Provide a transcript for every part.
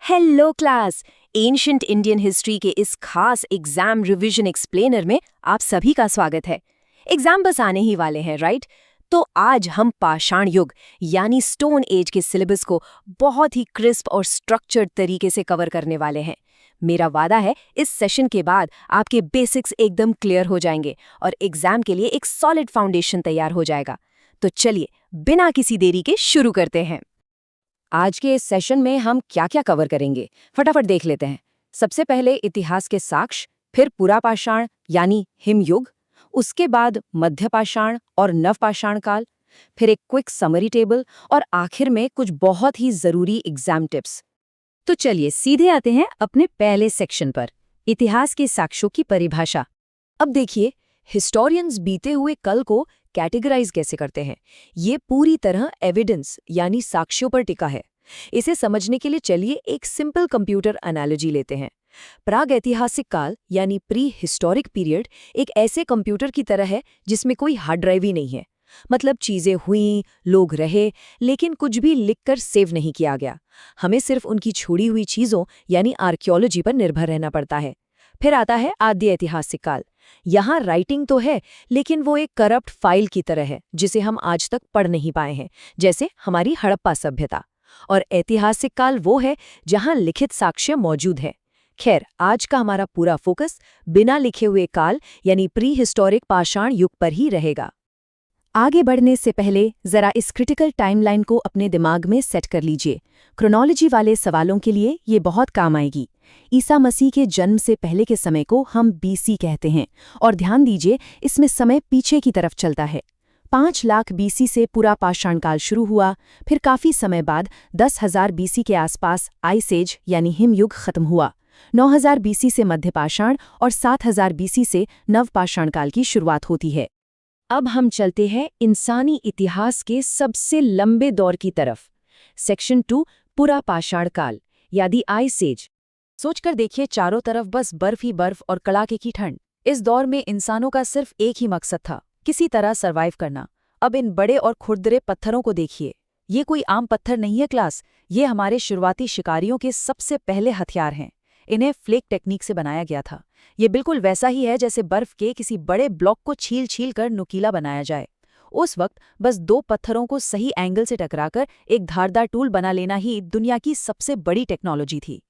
Hello class. Ancient Indian history के इस खास एग्जाम रिवीजन एक्सप्लेनर में आप सभी का स्वागत है। एग्जाम बस आने ही वाले हैं, राइट? तो आज हम पाषाण युग यानी स्टोन एज के सिलेबस को बहुत ही क्रिस्प और स्ट्रक्चर्ड तरीके से कवर करने वाले हैं। मेरा वादा है इस सेशन के बाद आपके बेसिक्स एकदम क्लियर हो जाएंगे और एग्जाम के लिए एक सॉलिड फाउंडेशन तैयार हो जाएगा। तो चलिए बिना किसी देरी के शुरू करते हैं। आज के इस सेशन में हम क्या क्या कवर करेंगे, फटाफट देख लेते हैं। सबसे पहले इतिहास के साक्ष्य, फिर पुरापाषाण यानी हिमयुग, उसके बाद मध्यपाषाण और नवपाषाण काल, फिर एक क्विक समरी टेबल और आखिर में कुछ बहुत ही जरूरी एग्जाम टिप्स। तो चलिए सीधे आते हैं अपने पहले सेक्शन पर, इतिहास के साक्ष्यों की परिभाषा। अब देखिए, हिस्टोरियंस बीते हुए कल को कैटेगराइज कैसे करते हैं। ये पूरी तरह एविडेंस यानी साक्ष्यों पर टिका है। इसे समझने के लिए चलिए एक सिंपल कंप्यूटर एनालॉजी लेते हैं। प्रागैतिहासिक काल यानी प्री हिस्टोरिक पीरियड एक ऐसे कंप्यूटर की तरह है जिसमें कोई हार्ड ड्राइव ही नहीं है। मतलब चीजें हुई, लोग रहे, लेकिन कुछ भी लिखकर सेव नहीं किया गया। हमें सिर्फ उनकी छोड़ी हुई चीजों यानी आर्कियोलॉजी पर निर्भर रहना पड़ता है। फिर आता है आद्य ऐतिहासिक काल। यहाँ राइटिंग तो है, लेकिन वो एक करप्ट फाइल की तरह है जिसे हम आज तक पढ़ नहीं पाए हैं, जैसे हमारी हड़प्पा सभ्यता। और ऐतिहासिक काल वो है जहाँ लिखित साक्ष्य मौजूद है। खैर, आज का हमारा पूरा फोकस बिना लिखे हुए काल यानी प्री हिस्टोरिक पाषाण युग पर ही रहेगा। आगे बढ़ने से पहले जरा इस क्रिटिकल टाइमलाइन को अपने दिमाग में सेट कर लीजिए। क्रोनोलॉजी वाले सवालों के लिए ये बहुत काम आएगी। ईसा मसीह के जन्म से पहले के समय को हम बीसी कहते हैं, और ध्यान दीजिए इसमें समय पीछे की तरफ चलता है। 5 लाख बीसी से पूरा पाषाण काल शुरू हुआ, फिर काफी समय बाद 10,000 बीसी के आसपास आइस एज यानी हिमयुग खत्म हुआ। 9,000 बीसी से मध्यपाषाण और 7,000 बीसी से नवपाषाण काल की शुरुआत होती है। अब हम चलते हैं इंसानी इतिहास के सबसे लंबे दौर की तरफ। सेक्शन 2 पुरापाषाण काल यानी आइस एज। सोचकर देखिए, चारों तरफ बस बर्फ ही बर्फ और कड़ाके की ठंड। इस दौर में इंसानों का सिर्फ एक ही मकसद था, किसी तरह सरवाइव करना। अब इन बड़े और खुरदरे पत्थरों को देखिए। ये कोई आम पत्थर नहीं है क्लास, ये हमारे शुरुआती शिकारियों के सबसे पहले हथियार हैं। इन्हें फ्लेक टेक्निक से बनाया गया था। ये बिल्कुल वैसा ही है जैसे बर्फ के किसी बड़े ब्लॉक को छील छील कर नुकीला बनाया जाए। उस वक्त बस 2 पत्थरों को सही एंगल से टकराकर एक धारदार टूल बना लेना ही दुनिया की सबसे बड़ी टेक्नोलॉजी थी।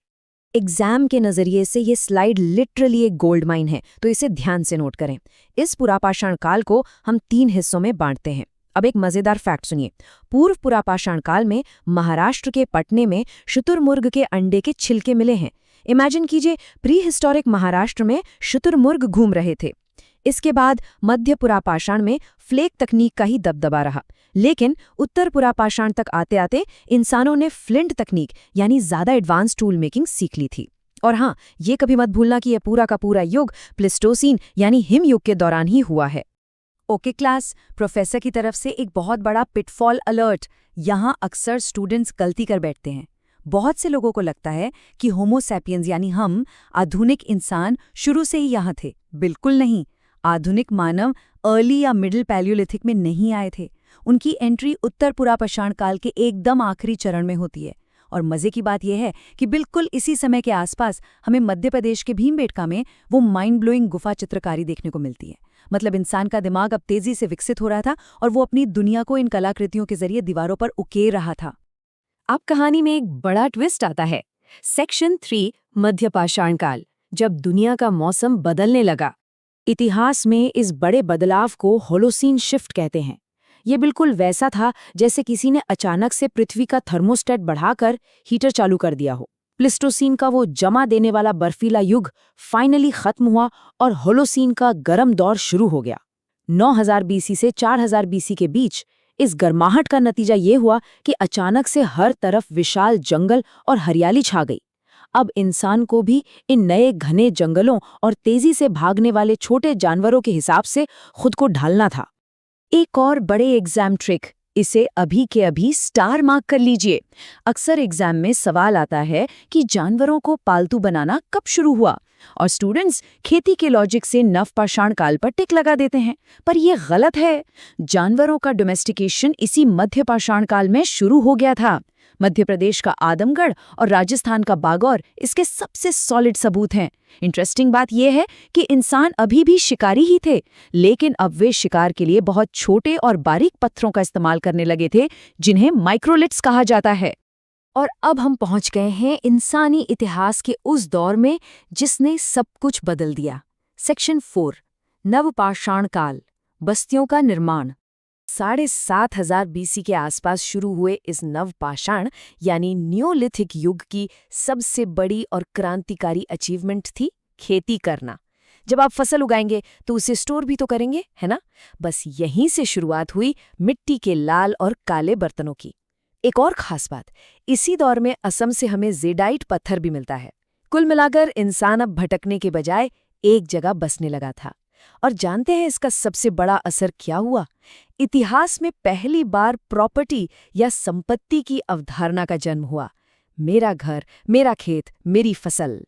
एग्जाम के नजरिए से ये स्लाइड लिटरली एक गोल्ड माइन है, तो इसे ध्यान से नोट करें। इस पुरापाषाण काल को हम 3 हिस्सों में बांटते हैं। अब एक मजेदार फैक्ट सुनिए। पूर्व पुरापाषाण काल में महाराष्ट्र के पटने में शुतुरमुर्ग के अंडे के छिलके मिले हैं। इमेजिन कीजिए, प्री हिस्टोरिक महाराष्ट्र में शुतुरमुर्ग घूम रहे थे। इसके बाद मध्य पुरापाषाण में फ्लेक तकनीक का ही दबदबा रहा, लेकिन उत्तर पुरापाषाण तक आते आते इंसानों ने फ्लिंट तकनीक यानी ज्यादा एडवांस टूल मेकिंग सीख ली थी। और हाँ, ये कभी मत भूलना कि यह पूरा का पूरा युग प्लेस्टोसीन यानी हिमयुग के दौरान ही हुआ है। ओके क्लास, प्रोफेसर की तरफ से एक बहुत बड़ा पिटफॉल अलर्ट। यहाँ अक्सर स्टूडेंट्स गलती कर बैठते हैं। बहुत से लोगों को लगता है कि होमो सैपियंस यानी हम आधुनिक इंसान शुरू से ही यहाँ थे। बिल्कुल नहीं। आधुनिक मानव अर्ली या मिडिल पैलियोलिथिक में नहीं आए थे। उनकी एंट्री उत्तर पुरापाषाण काल के एकदम आखिरी चरण में होती है। और मजे की बात यह है कि बिल्कुल इसी समय के आसपास हमें मध्य प्रदेश के भीमबेटका में वो माइंड ब्लोइंग गुफा चित्रकारी देखने को मिलती है। मतलब इंसान का दिमाग अब तेजी से विकसित हो रहा था और वो अपनी दुनिया को इन कलाकृतियों के जरिए दीवारों पर उकेर रहा था। अब कहानी में एक बड़ा ट्विस्ट आता है। सेक्शन 3 मध्यपाषाण काल, जब दुनिया का मौसम बदलने लगा। इतिहास में इस बड़े बदलाव को होलोसीन शिफ्ट कहते हैं। ये बिल्कुल वैसा था जैसे किसी ने अचानक से पृथ्वी का थर्मोस्टेट बढ़ाकर हीटर चालू कर दिया हो। प्लेस्टोसीन का वो जमा देने वाला बर्फीला युग फाइनली खत्म हुआ और होलोसीन का गर्म दौर शुरू हो गया। 9,000 बीसी से 4,000 बीसी के बीच इस गर्माहट का नतीजा ये हुआ कि अचानक से हर तरफ विशाल जंगल और हरियाली छा गई। अब इंसान को भी इन नए घने जंगलों और तेजी से भागने वाले छोटे जानवरों के हिसाब से खुद को ढालना था। एक और बड़े एग्जाम ट्रिक, इसे अभी के अभी स्टार मार्क कर लीजिए। अक्सर एग्जाम में सवाल आता है कि जानवरों को पालतू बनाना कब शुरू हुआ, और स्टूडेंट्स खेती के लॉजिक से नवपाषाण काल पर टिक लगा देते हैं, पर यह गलत है। जानवरों का डोमेस्टिकेशन इसी मध्यपाषाण काल में शुरू हो गया था। मध्य प्रदेश का आदमगढ़ और राजस्थान का बागौर इसके सबसे सॉलिड सबूत हैं। इंटरेस्टिंग बात यह है कि इंसान अभी भी शिकारी ही थे, लेकिन अब वे शिकार के लिए बहुत छोटे और बारीक पत्थरों का इस्तेमाल करने लगे थे, जिन्हें माइक्रोलिथ्स कहा जाता है। और अब हम पहुंच गए हैं इंसानी इतिहास के उस दौर में जिसने सब कुछ बदल दिया। सेक्शन 4, नवपाषाण काल, बस्तियों का निर्माण। 7,500 बीसी के आसपास शुरू हुए इस नवपाषाण यानी न्योलिथिक युग की सबसे बड़ी और क्रांतिकारी अचीवमेंट थी खेती करना। जब आप फसल उगाएंगे तो उसे स्टोर भी तो करेंगे, है ना? बस यहीं से शुरुआत हुई मिट्टी के लाल और काले बर्तनों की। एक और खास बात, इसी दौर में असम से हमें ज़ेडाइट पत्थर भी मिलता है। कुल मिलाकर इंसान अब भटकने के बजाय एक जगह बसने लगा था। और जानते हैं इसका सबसे बड़ा असर क्या हुआ? इतिहास में पहली बार प्रॉपर्टी या संपत्ति की अवधारणा का जन्म हुआ। मेरा घर, मेरा खेत, मेरी फसल।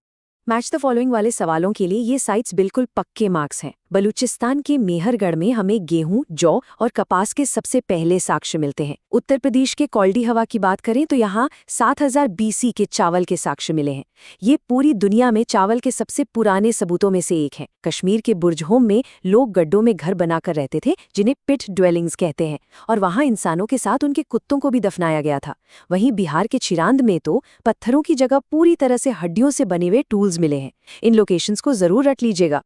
मैच द फॉलोइंग वाले सवालों के लिए ये साइट्स बिल्कुल पक्के मार्क्स हैं। बलूचिस्तान के मेहरगढ़ में हमें गेहूं, जौ और कपास के सबसे पहले साक्ष्य मिलते हैं। उत्तर प्रदेश के कौल्डी हवा की बात करें तो यहाँ 7,000 बीसी के चावल के साक्ष्य मिले हैं। ये पूरी दुनिया में चावल के सबसे पुराने सबूतों में से एक है। कश्मीर के बुर्जहोम में लोग गड्ढों में घर बनाकर रहते थे, जिन्हें पिट ड्वेलिंग्स कहते हैं, और वहाँ इंसानों के साथ उनके कुत्तों को भी दफनाया गया था। वहीं बिहार के चिरांद में तो पत्थरों की जगह पूरी तरह से हड्डियों से बने हुए टूल्स मिले हैं। इन लोकेशंस को जरूर रट लीजिएगा।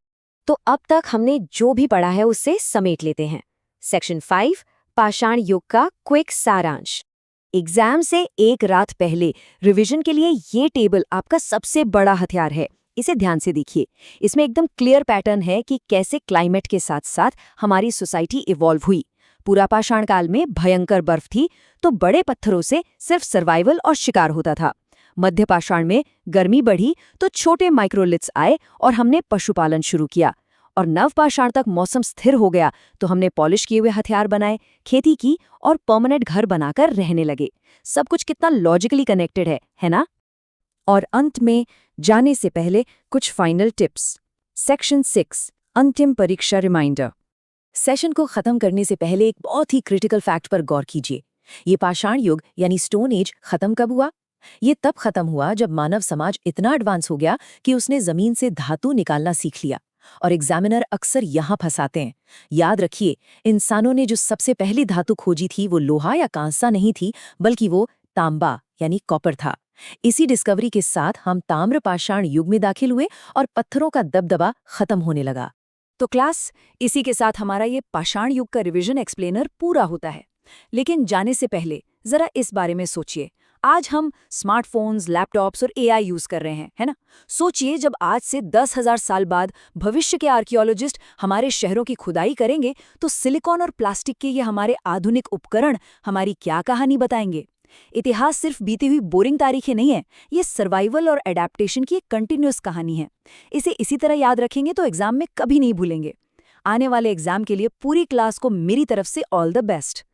तो अब तक हमने जो भी पढ़ा है उससे समेट लेते हैं। सेक्शन 5, पाषाण युग का क्विक सारांश। एग्जाम से एक रात पहले रिवीजन के लिए ये टेबल आपका सबसे बड़ा हथियार है। इसे ध्यान से देखिए। इसमें एकदम क्लियर पैटर्न है कि कैसे क्लाइमेट के साथ साथ हमारी सोसाइटी इवॉल्व हुई। पूरा पाषाण काल में भयंकर बर्फ थी, तो बड़े पत्थरों से सिर्फ सर्वाइवल और शिकार होता था। मध्य पाषाण में गर्मी बढ़ी तो छोटे माइक्रोलिथ्स आए और हमने पशुपालन शुरू किया। और नवपाषाण तक मौसम स्थिर हो गया तो हमने पॉलिश किए हुए हथियार बनाए, खेती की और परमानेंट घर बनाकर रहने लगे। सब कुछ कितना लॉजिकली कनेक्टेड है ना? और अंत में जाने से पहले कुछ फाइनल टिप्स। सेक्शन 6, अंतिम परीक्षा रिमाइंडर। सेशन को खत्म करने से पहले एक बहुत ही क्रिटिकल फैक्ट पर गौर कीजिए। ये पाषाण युग यानी स्टोन एज खत्म कब हुआ? ये तब खत्म हुआ जब मानव समाज इतना एडवांस हो गया कि उसने जमीन से धातु निकालना सीख लिया। और एग्जामिनर अक्सर यहाँ फंसाते हैं। याद रखिए, इंसानों ने जो सबसे पहली धातु खोजी थी वो लोहा या कांसा नहीं थी, बल्कि वो तांबा यानी कॉपर था। इसी डिस्कवरी के साथ हम ताम्र पाषाण युग में दाखिल हुए और पत्थरों का दबदबा खत्म होने लगा। तो क्लास, इसी के साथ हमारा ये पाषाण युग का रिवीजन एक्सप्लेनर पूरा होता है। लेकिन जाने से पहले जरा इस बारे में सोचिए। आज हम स्मार्टफोन्स, लैपटॉप्स और एआई यूज कर रहे हैं, है ना? सोचिए जब आज से 10,000 साल बाद भविष्य के आर्कियोलॉजिस्ट हमारे शहरों की खुदाई करेंगे तो सिलिकॉन और प्लास्टिक के ये हमारे आधुनिक उपकरण हमारी क्या कहानी बताएंगे। इतिहास सिर्फ बीती हुई बोरिंग तारीखें नहीं है, ये सर्वाइवल और एडेप्टेशन की एक कंटिन्यूअस कहानी है। इसे इसी तरह याद रखेंगे तो एग्जाम में कभी नहीं भूलेंगे। आने वाले एग्जाम के लिए पूरी क्लास को मेरी तरफ से ऑल द बेस्ट।